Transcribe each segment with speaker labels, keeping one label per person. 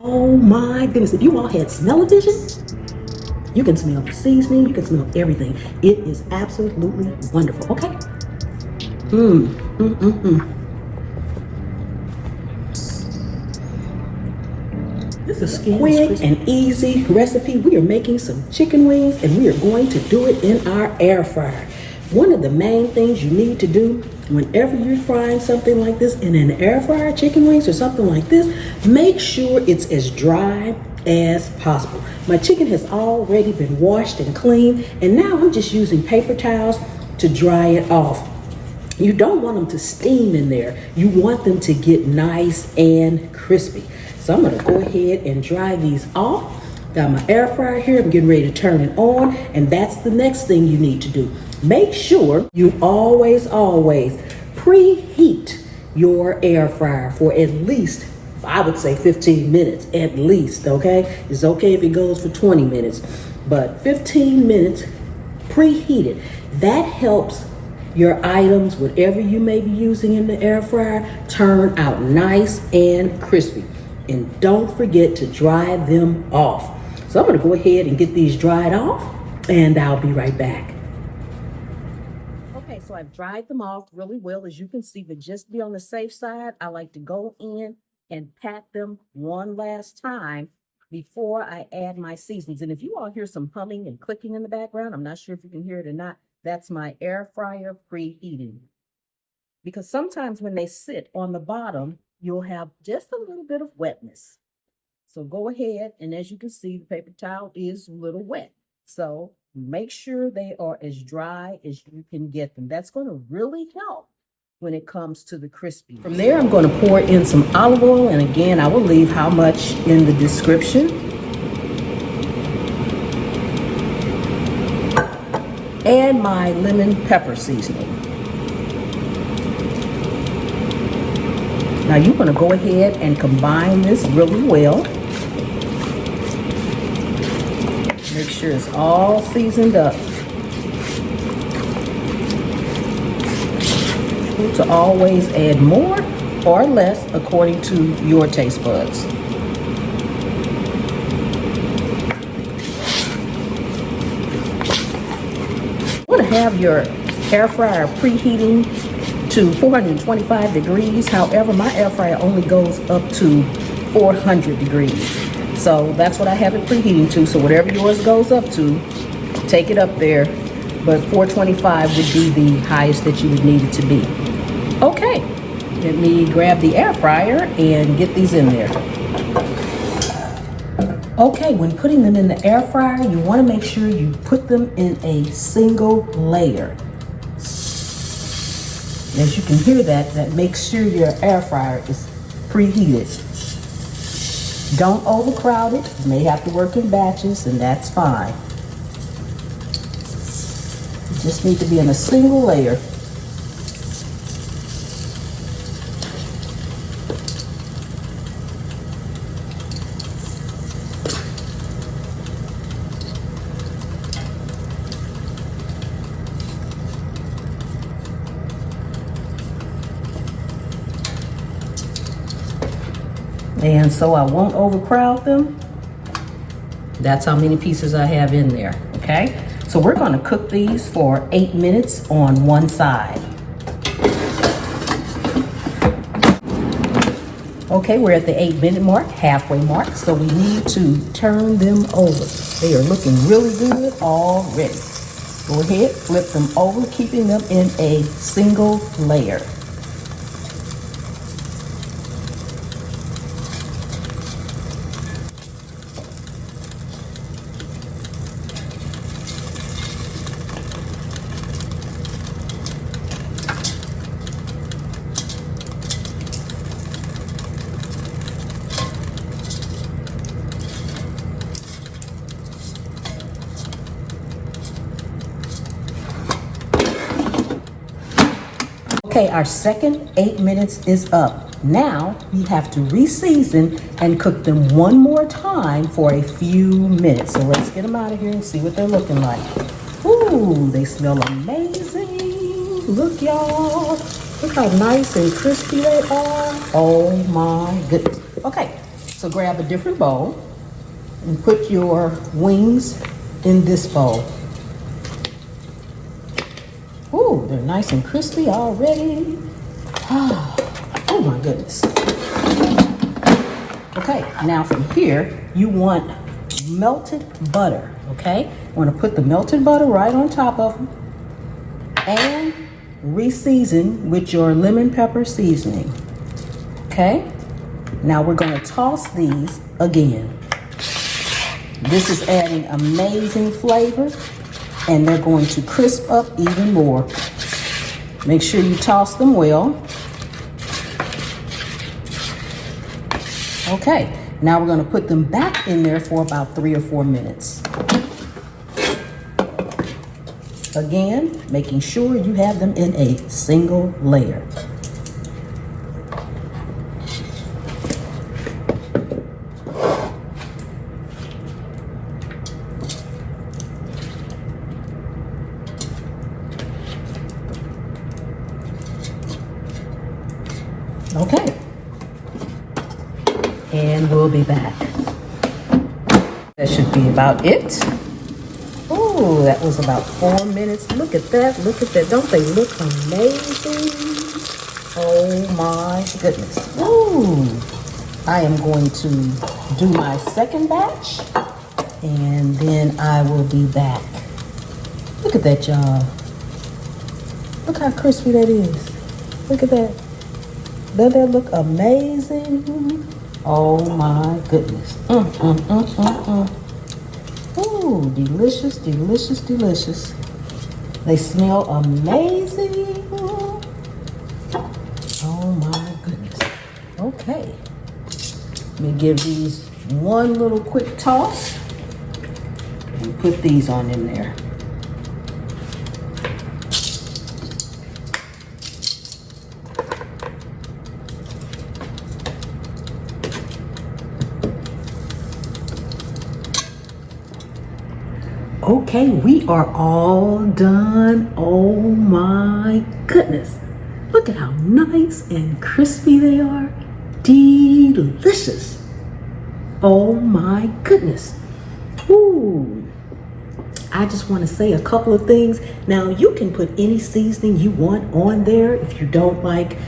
Speaker 1: Oh my goodness, if you all had smell-o-vision, you can smell the seasoning, you can smell everything. It is absolutely wonderful. Okay. This is a quick and easy recipe. We are making some chicken wings and we are going to do it in our air fryer. One of the main things you need to do whenever you're frying something like this in an air fryer, chicken wings or something like this, make sure it's as dry as possible. My chicken has already been washed and cleaned, and now I'm just using paper towels to dry it off. You don't want them to steam in there. You want them to get nice and crispy. So I'm gonna go ahead and dry these off. Got my air fryer here, I'm getting ready to turn it on, and that's the next thing you need to do. Make sure you always preheat your air fryer for at least, I would say 15 minutes at least, okay? It's okay if it goes for 20 minutes, but 15 minutes preheated. That helps your items, whatever you may be using in the air fryer, turn out nice and crispy. And don't forget to dry them off. So I'm gonna go ahead and get these dried off, and I'll be right back. Okay, so I've dried them off really well. As you can see, but just to be on the safe side, I like to go in and pat them one last time before I add my seasonings. And if you all hear some humming and clicking in the background, I'm not sure if you can hear it or not, that's my air fryer preheating. Because sometimes when they sit on the bottom, you'll have just a little bit of wetness. So go ahead, and as you can see, the paper towel is a little wet. So make sure they are as dry as you can get them. That's going to really help when it comes to the crispy. From there, I'm going to pour in some olive oil, and again, I will leave how much in the description. And my lemon pepper seasoning. Now you're going to go ahead and combine this really well. Make sure it's all seasoned up. To always add more or less according to your taste buds. You want to have your air fryer preheating to 425 degrees. However, my air fryer only goes up to 400 degrees. So that's what I have it preheating to. So whatever yours goes up to, take it up there. But 425 would be the highest that you would need it to be. Okay, let me grab the air fryer and get these in there. Okay, when putting them in the air fryer, you want to make sure you put them in a single layer. As you can hear that makes sure your air fryer is preheated. Don't overcrowd it. You may have to work in batches, and that's fine. You just need to be in a single layer. And so I won't overcrowd them. That's how many pieces I have in there, okay? So we're gonna cook these for 8 minutes on one side. Okay, we're at the 8-minute mark, halfway mark, so we need to turn them over. They are looking really good already. Go ahead, flip them over, keeping them in a single layer. Okay, our second 8 minutes is up. Now we have to re-season and cook them one more time for a few minutes. So let's get them out of here and see what they're looking like. Ooh, they smell amazing. Look, y'all. Look how nice and crispy they are. Oh my goodness. Okay, So grab a different bowl and put your wings in this bowl. Ooh, they're nice and crispy already. Oh my goodness. Okay, now from here, you want melted butter, okay? You want to put the melted butter right on top of them and re-season with your lemon pepper seasoning, okay? Now we're going to toss these again. This is adding amazing flavor and they're going to crisp up even more. Make sure you toss them well. Okay, now we're going to put them back in there for about 3 or 4 minutes. Again, making sure you have them in a single layer. Okay. And we'll be back. That should be about it. Oh, that was about 4 minutes. Look at that, look at that. Don't they look amazing? Oh my goodness. Ooh. I am going to do my second batch and then I will be back. Look at that, y'all. Look how crispy that is. Look at that. Doesn't that look amazing? Oh my goodness. Ooh, delicious, delicious, delicious. They smell amazing. Oh my goodness. Okay. Let me give these one little quick toss and put these on in there. Okay, we are all done. Oh my goodness. Look at how nice and crispy they are. Delicious. Oh my goodness. Ooh. I just want to say a couple of things. Now, you can put any seasoning you want on there if you don't like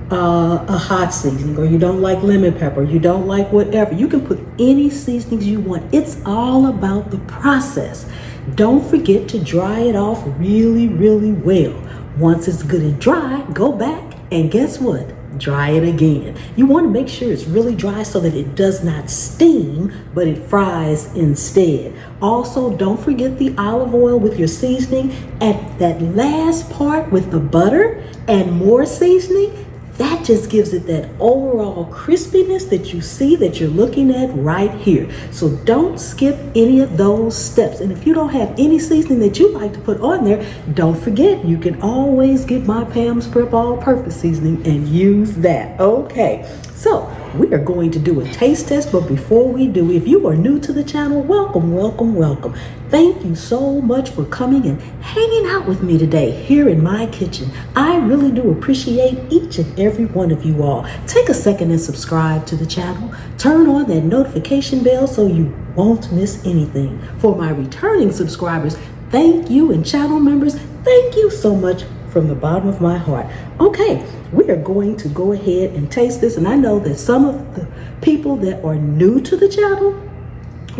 Speaker 1: a hot seasoning, or you don't like lemon pepper, you don't like whatever. You can put any seasonings you want. It's all about the process. Don't forget to dry it off really, really well. Once it's good and dry, go back and guess what? Dry it again. You want to make sure it's really dry so that it does not steam, but it fries instead. Also, don't forget the olive oil with your seasoning. At that last part with the butter and more seasoning, that just gives it that overall crispiness that you see that you're looking at right here. So don't skip any of those steps. And if you don't have any seasoning that you like to put on there, don't forget, you can always get my Pam's Prep all-purpose seasoning and use that. Okay, so we are going to do a taste test, but before we do, if you are new to the channel, welcome, welcome, welcome. Thank you so much for coming and hanging out with me today here in my kitchen. I really do appreciate each and every one of you all. Take a second and subscribe to the channel. Turn on that notification bell so you won't miss anything. For my returning subscribers, thank you, and channel members, thank you so much from the bottom of my heart. Okay, we are going to go ahead and taste this, and I know that some of the people that are new to the channel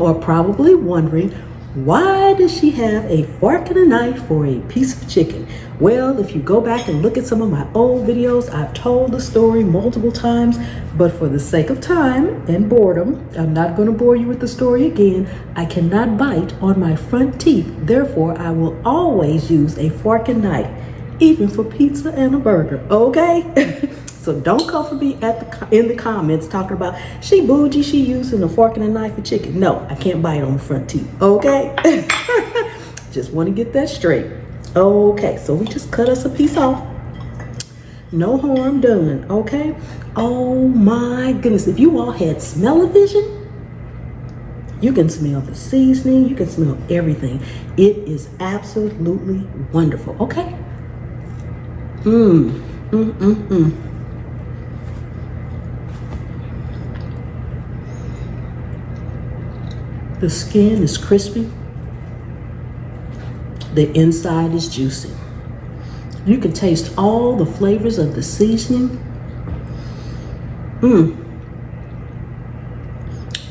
Speaker 1: are probably wondering, why does she have a fork and a knife for a piece of chicken? Well, if you go back and look at some of my old videos, I've told the story multiple times, but for the sake of time and boredom, I'm not going to bore you with the story again. I cannot bite on my front teeth. Therefore, I will always use a fork and knife, even for pizza and a burger, okay? So don't come for me in the comments talking about, she bougie, she using a fork and a knife for chicken. No, I can't bite on the front teeth, okay? Just want to get that straight. Okay, so we just cut us a piece off. No harm done, okay? Oh my goodness, if you all had smell-o-vision, you can smell the seasoning, you can smell everything. It is absolutely wonderful, okay? The skin is crispy. The inside is juicy. You can taste all the flavors of the seasoning.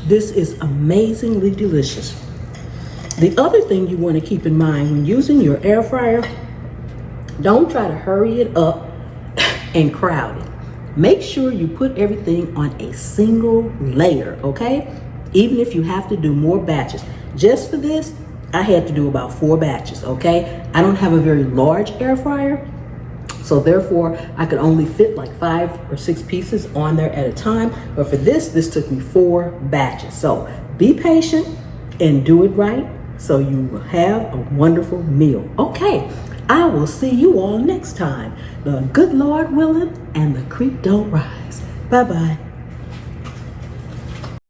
Speaker 1: This is amazingly delicious. The other thing you want to keep in mind when using your air fryer, don't try to hurry it up and crowd it. Make sure you put everything on a single layer, okay? Even if you have to do more batches. Just for this, I had to do about 4 batches, okay? I don't have a very large air fryer, so therefore I could only fit like 5 or 6 pieces on there at a time. But for this took me 4 batches. So be patient and do it right so you will have a wonderful meal. Okay, I will see you all next time. The good Lord willing and the creek don't rise. Bye-bye.